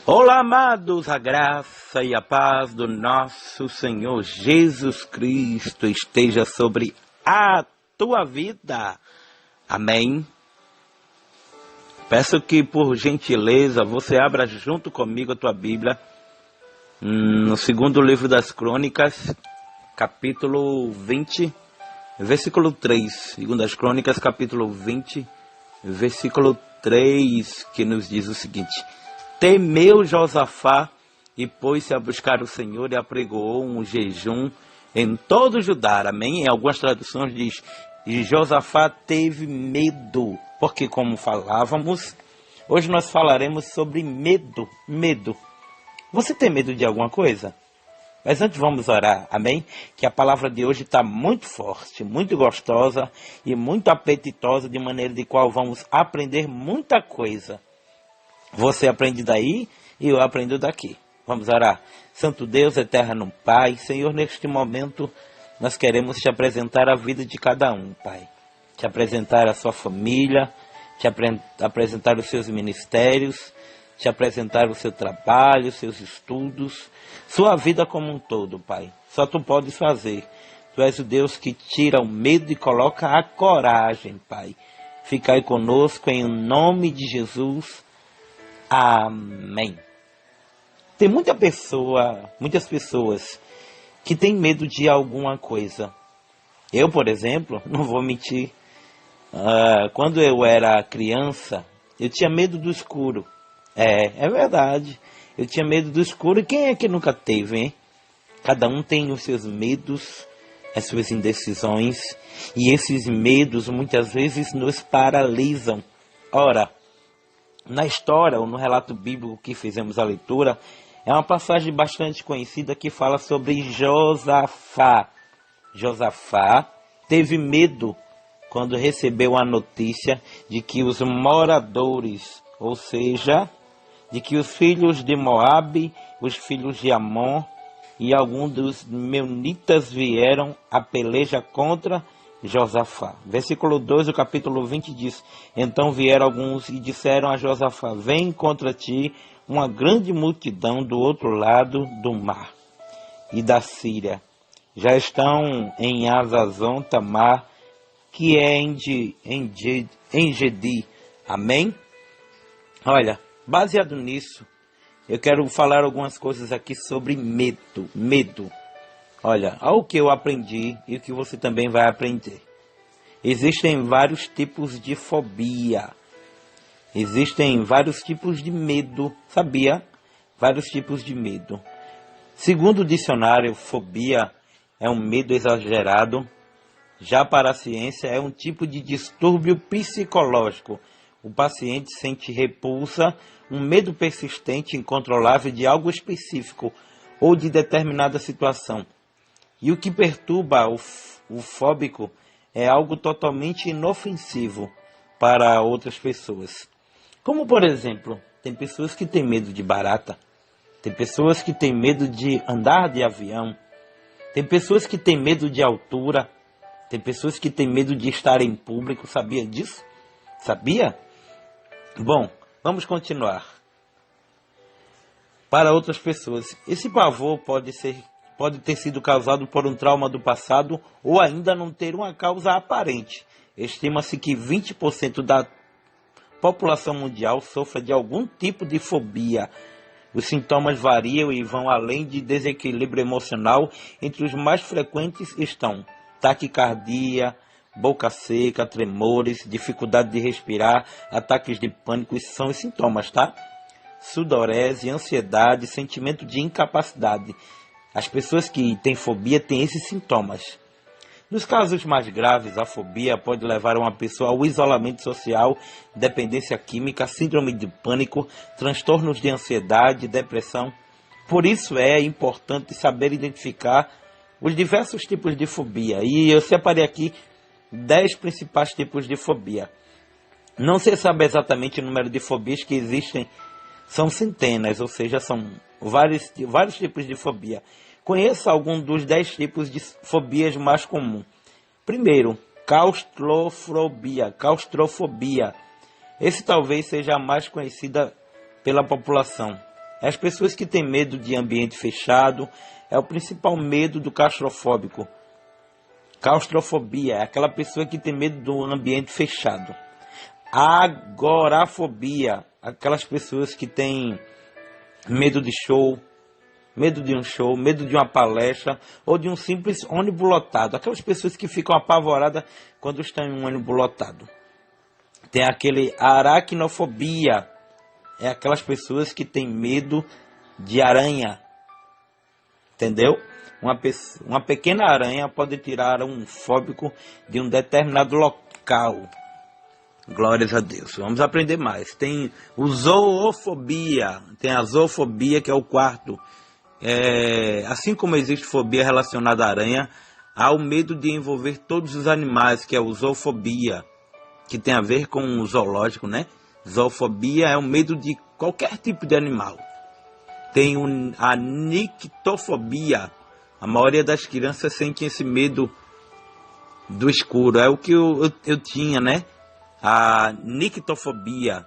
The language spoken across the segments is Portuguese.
Olá, amados, a graça e a paz do nosso Senhor Jesus Cristo esteja sobre a tua vida. Amém. Peço que, por gentileza, você abra junto comigo a tua Bíblia no segundo livro das Crônicas, capítulo 20, versículo 3. Segundo as Crônicas, capítulo 20, versículo 3, que nos diz o seguinte: Temeu Josafá e pôs-se a buscar o Senhor e apregoou um jejum em todo Judá. Amém? Em algumas traduções diz: e Josafá teve medo, porque como falávamos, hoje nós falaremos sobre medo. Medo. Você tem medo de alguma coisa? Mas antes vamos orar, amém? Que a palavra de hoje está muito forte, muito gostosa e muito apetitosa, de maneira de qual vamos aprender muita coisa. Você aprende daí e eu aprendo daqui. Vamos orar. Santo Deus, eterno Pai, Senhor, neste momento nós queremos te apresentar a vida de cada um, Pai. Te apresentar a sua família, te apresentar os seus ministérios, te apresentar o seu trabalho, os seus estudos, sua vida como um todo, Pai. Só tu podes fazer. Tu és o Deus que tira o medo e coloca a coragem, Pai. Ficai conosco em nome de Jesus. Amém. Tem muitas pessoas que têm medo de alguma coisa. Eu, por exemplo, não vou mentir, quando eu era criança, eu tinha medo do escuro. É verdade, eu tinha medo do escuro. E quem é que nunca teve, hein? Cada um tem os seus medos, as suas indecisões, e esses medos muitas vezes nos paralisam. Ora, na história, ou no relato bíblico que fizemos a leitura, é uma passagem bastante conhecida que fala sobre Josafá. Josafá teve medo quando recebeu a notícia de que os moradores, ou seja, de que os filhos de Moabe, os filhos de Amon e alguns dos meunitas vieram a peleja contra Josafá. Versículo 2 do capítulo 20 diz: Então vieram alguns e disseram a Josafá: Vem contra ti uma grande multidão do outro lado do mar e da Síria. Já estão em Azazon Tamar, que é em Gedi. Amém? Olha, baseado nisso, eu quero falar algumas coisas aqui sobre medo. Medo. Olha, ao que eu aprendi e o que você também vai aprender. Existem vários tipos de fobia. Existem vários tipos de medo. Sabia? Vários tipos de medo. Segundo o dicionário, fobia é um medo exagerado. Já para a ciência, é um tipo de distúrbio psicológico. O paciente sente repulsa, um medo persistente e incontrolável de algo específico ou de determinada situação. E o que perturba o fóbico é algo totalmente inofensivo para outras pessoas. Como, por exemplo, tem pessoas que têm medo de barata, tem pessoas que têm medo de andar de avião, tem pessoas que têm medo de altura, tem pessoas que têm medo de estar em público. Sabia disso? Sabia? Bom, vamos continuar. Para outras pessoas, esse pavor pode ter sido causado por um trauma do passado ou ainda não ter uma causa aparente. Estima-se que 20% da população mundial sofra de algum tipo de fobia. Os sintomas variam e vão além de desequilíbrio emocional. Entre os mais frequentes estão taquicardia, boca seca, tremores, dificuldade de respirar, ataques de pânico. Esses são os sintomas, tá? Sudorese, ansiedade, sentimento de incapacidade. As pessoas que têm fobia têm esses sintomas. Nos casos mais graves, a fobia pode levar uma pessoa ao isolamento social, dependência química, síndrome de pânico, transtornos de ansiedade, depressão. Por isso é importante saber identificar os diversos tipos de fobia. E eu separei aqui 10 principais tipos de fobia. Não se sabe exatamente o número de fobias que existem, são centenas, ou seja, são vários tipos de fobia. Conheça algum dos 10 tipos de fobias mais comuns. Primeiro, claustrofobia. Esse talvez seja a mais conhecida pela população. É as pessoas que têm medo de ambiente fechado. É o principal medo do claustrofóbico. Claustrofobia é aquela pessoa que tem medo do ambiente fechado. Agorafobia, aquelas pessoas que têm medo de show, medo de um show, medo de uma palestra ou de um simples ônibus lotado. Aquelas pessoas que ficam apavoradas quando estão em um ônibus lotado. Tem aquele aracnofobia, é aquelas pessoas que têm medo de aranha. Entendeu? Uma pequena aranha pode tirar um fóbico de um determinado local. Glórias a Deus. Vamos aprender mais. Tem o zoofobia. Tem a zoofobia, que é o quarto. Assim como existe fobia relacionada à aranha, há o medo de envolver todos os animais, que é o zoofobia, que tem a ver com o zoológico, né? Zoofobia é o medo de qualquer tipo de animal. Tem a nictofobia. A maioria das crianças sente esse medo do escuro. É o que eu tinha, né? A nictofobia.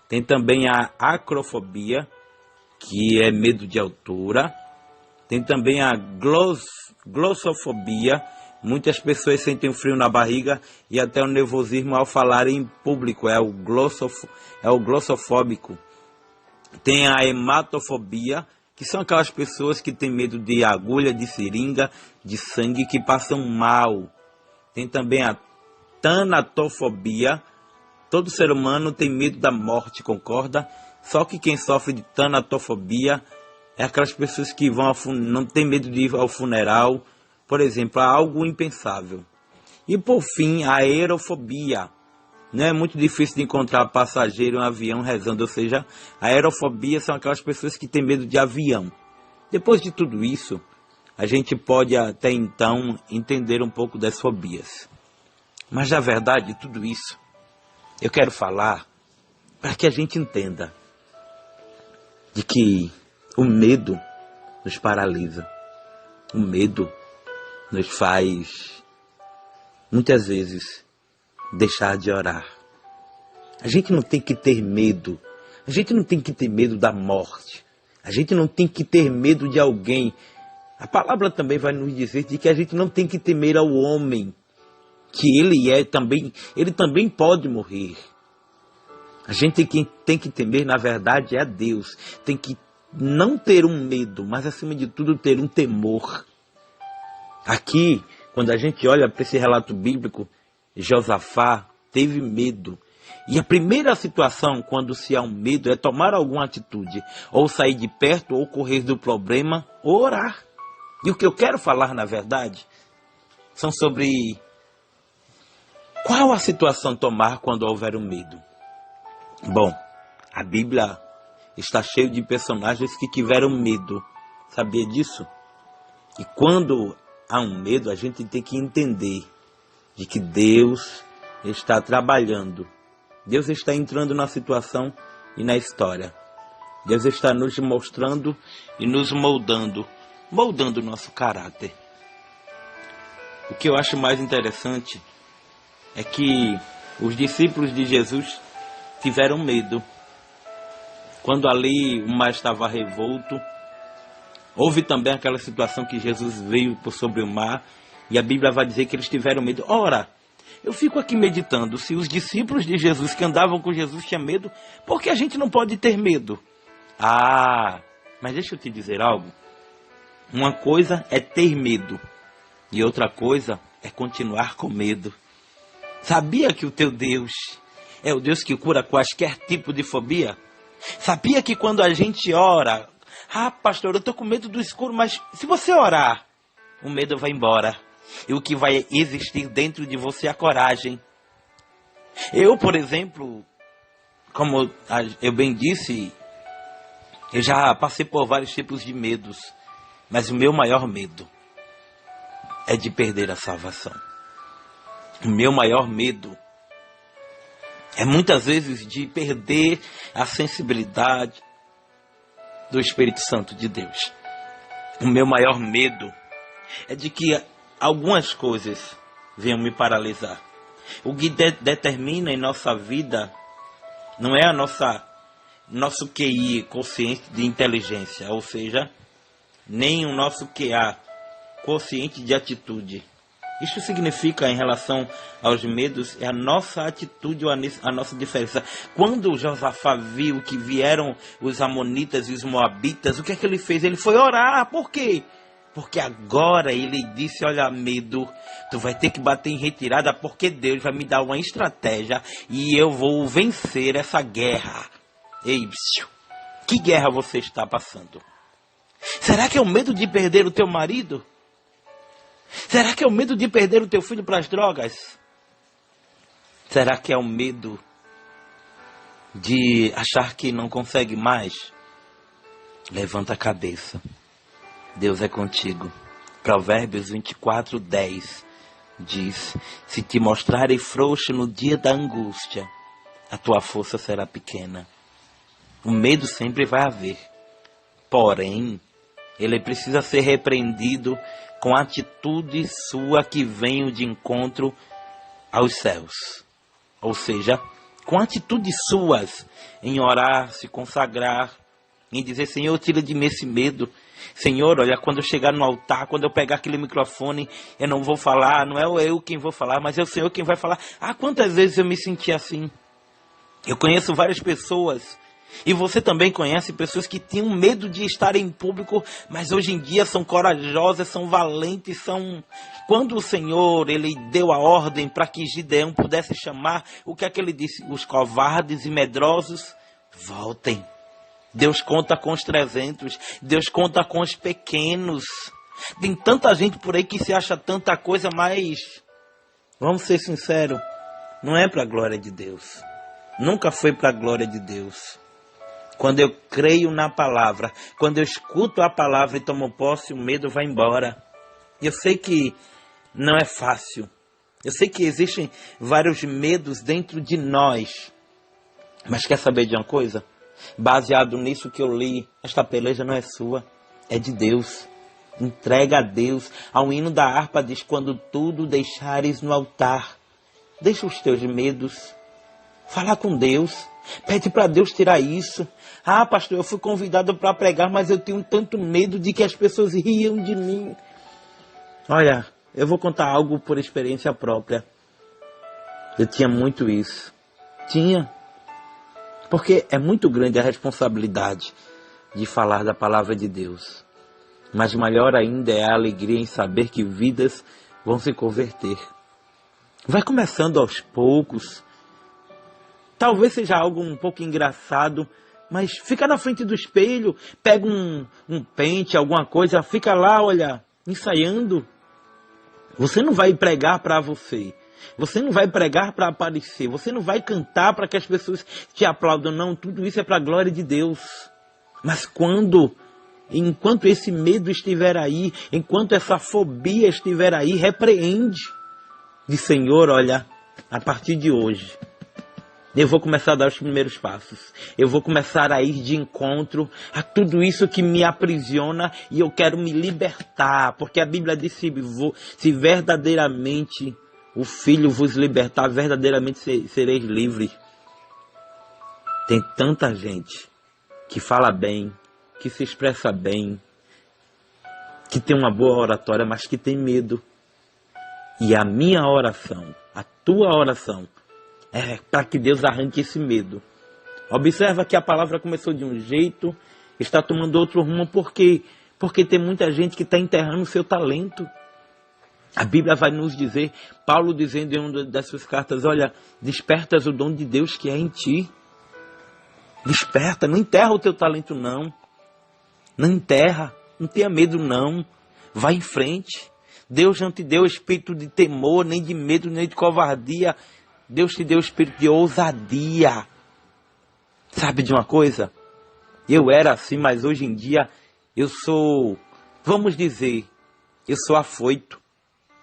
Tem também a acrofobia, que é medo de altura. Tem também a glossofobia. Muitas pessoas sentem um frio na barriga e até um nervosismo ao falarem em público. É o glossofóbico. Tem a hematofobia, que são aquelas pessoas que têm medo de agulha, de seringa, de sangue, que passam mal. Tem também a tanatofobia. Todo ser humano tem medo da morte, concorda? Só que quem sofre de tanatofobia é aquelas pessoas que não tem medo de ir ao funeral, por exemplo, há algo impensável. E por fim, a aerofobia. Não é muito difícil de encontrar passageiro em um avião rezando, ou seja, a aerofobia são aquelas pessoas que têm medo de avião. Depois de tudo isso, a gente pode até então entender um pouco das fobias. Mas na verdade, tudo isso, eu quero falar para que a gente entenda de que o medo nos paralisa. O medo nos faz, muitas vezes, deixar de orar. A gente não tem que ter medo. A gente não tem que ter medo da morte. A gente não tem que ter medo de alguém. A palavra também vai nos dizer de que a gente não tem que temer ao homem, que ele também pode morrer. A gente tem que temer, na verdade, é a Deus. Tem que não ter um medo, mas acima de tudo ter um temor. Aqui, quando a gente olha para esse relato bíblico, Josafá teve medo. E a primeira situação, quando se há um medo, é tomar alguma atitude. Ou sair de perto, ou correr do problema, ou orar. E o que eu quero falar, na verdade, são sobre qual a situação tomar quando houver um medo. Bom, a Bíblia está cheia de personagens que tiveram medo. Sabia disso? E quando há um medo, a gente tem que entender de que Deus está trabalhando. Deus está entrando na situação e na história. Deus está nos mostrando e nos moldando o nosso caráter. O que eu acho mais interessante é que os discípulos de Jesus tiveram medo. Quando ali o mar estava revolto, houve também aquela situação que Jesus veio por sobre o mar, e a Bíblia vai dizer que eles tiveram medo. Ora, eu fico aqui meditando, se os discípulos de Jesus que andavam com Jesus tinham medo, por que a gente não pode ter medo? Mas deixa eu te dizer algo. Uma coisa é ter medo, e outra coisa é continuar com medo. Sabia que o teu Deus é o Deus que cura quaisquer tipo de fobia? Sabia que quando a gente ora, pastor, eu estou com medo do escuro, mas se você orar, o medo vai embora. E o que vai existir dentro de você é a coragem. Eu, por exemplo, como eu bem disse, eu já passei por vários tipos de medos, mas o meu maior medo é de perder a salvação. O meu maior medo é muitas vezes de perder a sensibilidade do Espírito Santo de Deus. O meu maior medo é de que algumas coisas venham me paralisar. O que determina em nossa vida não é nosso QI, quociente de inteligência, ou seja, nem o nosso QA, quociente de atitude. Isso significa, em relação aos medos, é a nossa atitude, a nossa diferença. Quando Josafá viu que vieram os amonitas e os moabitas, o que é que ele fez? Ele foi orar. Por quê? Porque agora ele disse, olha, medo, tu vai ter que bater em retirada, porque Deus vai me dar uma estratégia e eu vou vencer essa guerra. Ei, bicho, que guerra você está passando? Será que é o medo de perder o teu marido? Será que é o medo de perder o teu filho para as drogas? Será que é o medo de achar que não consegue mais? Levanta a cabeça. Deus é contigo. Provérbios 24:10 diz: se te mostrarem frouxo no dia da angústia, a tua força será pequena. O medo sempre vai haver. Porém, ele precisa ser repreendido com a atitude sua que venha de encontro aos céus. Ou seja, com atitudes suas em orar, se consagrar, em dizer, Senhor, tira de mim esse medo. Senhor, olha, quando eu chegar no altar, quando eu pegar aquele microfone, eu não vou falar, não é eu quem vou falar, mas é o Senhor quem vai falar. Ah, quantas vezes eu me senti assim? Eu conheço várias pessoas, e você também conhece pessoas que tinham medo de estar em público, mas hoje em dia são corajosas, são valentes, são... Quando o Senhor, ele deu a ordem para que Gideão pudesse chamar, o que é que ele disse? Os covardes e medrosos, voltem. Deus conta com os 300, Deus conta com os pequenos. Tem tanta gente por aí que se acha tanta coisa, mas, vamos ser sinceros, não é para a glória de Deus. Nunca foi para a glória de Deus. Quando eu creio na palavra, quando eu escuto a palavra e tomo posse, o medo vai embora. Eu sei que não é fácil. Eu sei que existem vários medos dentro de nós. Mas quer saber de uma coisa? Baseado nisso que eu li, esta peleja não é sua, é de Deus. Entrega a Deus. Ao hino da harpa diz, quando tudo deixares no altar, deixa os teus medos. Fala com Deus. Pede para Deus tirar isso. Ah, pastor, eu fui convidado para pregar, mas eu tenho tanto medo de que as pessoas riam de mim. Olha, eu vou contar algo por experiência própria. Eu tinha muito isso. Tinha. Porque é muito grande a responsabilidade de falar da palavra de Deus. Mas maior ainda é a alegria em saber que vidas vão se converter. Vai começando aos poucos. Talvez seja algo um pouco engraçado, mas fica na frente do espelho, pega um pente, alguma coisa, fica lá, olha, ensaiando. Você não vai pregar para você. Você não vai pregar para aparecer. Você não vai cantar para que as pessoas te aplaudam. Não, tudo isso é para a glória de Deus. Mas enquanto esse medo estiver aí, enquanto essa fobia estiver aí, repreende. Diz, Senhor, olha, a partir de hoje, eu vou começar a dar os primeiros passos. Eu vou começar a ir de encontro a tudo isso que me aprisiona e eu quero me libertar. Porque a Bíblia diz, se verdadeiramente o Filho vos libertar, verdadeiramente sereis livres. Tem tanta gente que fala bem, que se expressa bem, que tem uma boa oratória, mas que tem medo. E a minha oração, a tua oração, é para que Deus arranque esse medo. Observa que a palavra começou de um jeito, está tomando outro rumo. Por quê? Porque tem muita gente que está enterrando o seu talento. A Bíblia vai nos dizer, Paulo dizendo em uma das suas cartas, olha, despertas o dom de Deus que é em ti. Desperta, não enterra o teu talento não. Não enterra, não tenha medo não. Vai em frente. Deus não te deu espírito de temor, nem de medo, nem de covardia. Deus te deu espírito de ousadia. Sabe de uma coisa? Eu era assim, mas hoje em dia eu sou, vamos dizer, eu sou afoito.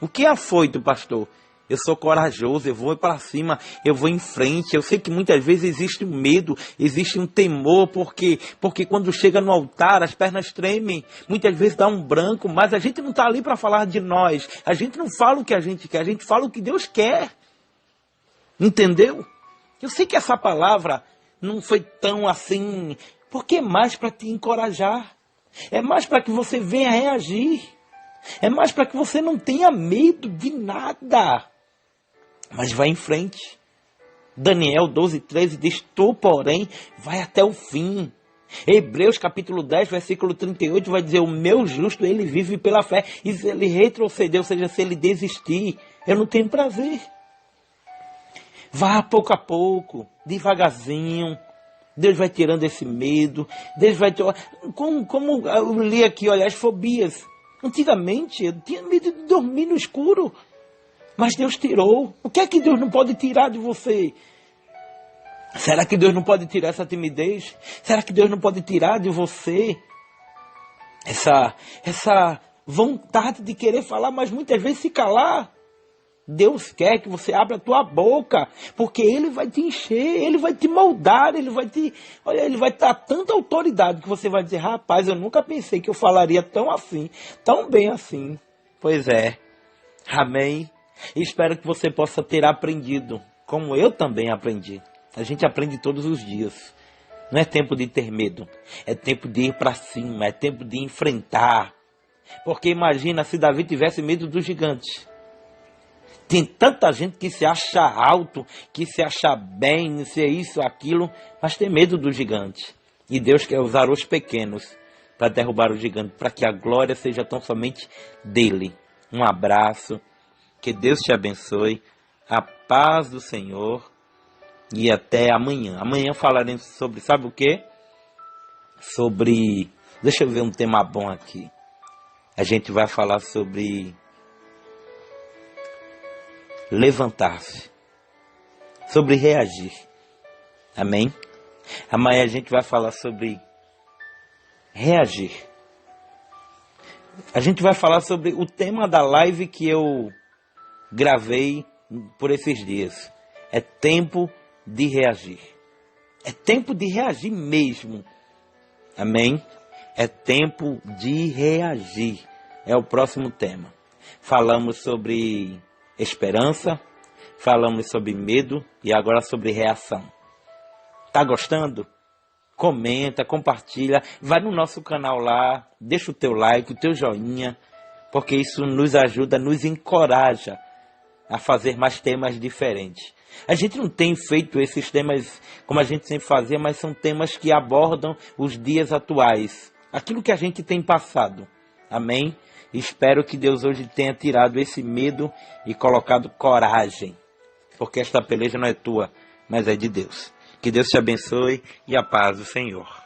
O que é afoito, pastor? Eu sou corajoso, eu vou para cima, eu vou em frente. Eu sei que muitas vezes existe um medo, existe um temor, porque quando chega no altar as pernas tremem, muitas vezes dá um branco, mas a gente não está ali para falar de nós. A gente não fala o que a gente quer, a gente fala o que Deus quer. Entendeu? Eu sei que essa palavra não foi tão assim, porque é mais para te encorajar, é mais para que você venha reagir, é mais para que você não tenha medo de nada, mas vá em frente. Daniel 12:13 diz, tu, porém, vai até o fim. Hebreus capítulo 10, versículo 38 vai dizer, o meu justo, ele vive pela fé. E se ele retroceder, ou seja, se ele desistir, eu não tenho prazer. Vá pouco a pouco, devagarzinho. Deus vai tirando esse medo. Deus vai como eu li aqui, olha, as fobias. Antigamente, eu tinha medo de dormir no escuro. Mas Deus tirou. O que é que Deus não pode tirar de você? Será que Deus não pode tirar essa timidez? Será que Deus não pode tirar de você essa vontade de querer falar, mas muitas vezes se calar? Deus quer que você abra a tua boca, porque Ele vai te encher, Ele vai te moldar, Ele vai dar tanta autoridade que você vai dizer, rapaz, eu nunca pensei que eu falaria tão assim, tão bem assim. Pois é, amém. E espero que você possa ter aprendido, como eu também aprendi. A gente aprende todos os dias. Não é tempo de ter medo. É tempo de ir para cima. É tempo de enfrentar. Porque imagina se Davi tivesse medo dos gigantes. Tem tanta gente que se acha alto, que se acha bem, se é isso, aquilo, mas tem medo dos gigantes. E Deus quer usar os pequenos para derrubar o gigante, para que a glória seja tão somente dele. Um abraço. Que Deus te abençoe. A paz do Senhor. E até amanhã. Amanhã falaremos sobre, sabe o quê? Sobre, deixa eu ver um tema bom aqui. A gente vai falar sobre levantar-se. Sobre reagir. Amém? Amanhã a gente vai falar sobre reagir. A gente vai falar sobre o tema da live que eu gravei por esses dias. É tempo de reagir. É tempo de reagir mesmo. Amém? É tempo de reagir. É o próximo tema. Falamos sobre esperança, falamos sobre medo e agora sobre reação. Tá gostando? Comenta, compartilha, vai no nosso canal lá, deixa o teu like, o teu joinha, porque isso nos ajuda, nos encoraja a fazer mais temas diferentes. A gente não tem feito esses temas como a gente sempre fazia, mas são temas que abordam os dias atuais. Aquilo que a gente tem passado. Amém? Espero que Deus hoje tenha tirado esse medo e colocado coragem. Porque esta peleja não é tua, mas é de Deus. Que Deus te abençoe e a paz do Senhor.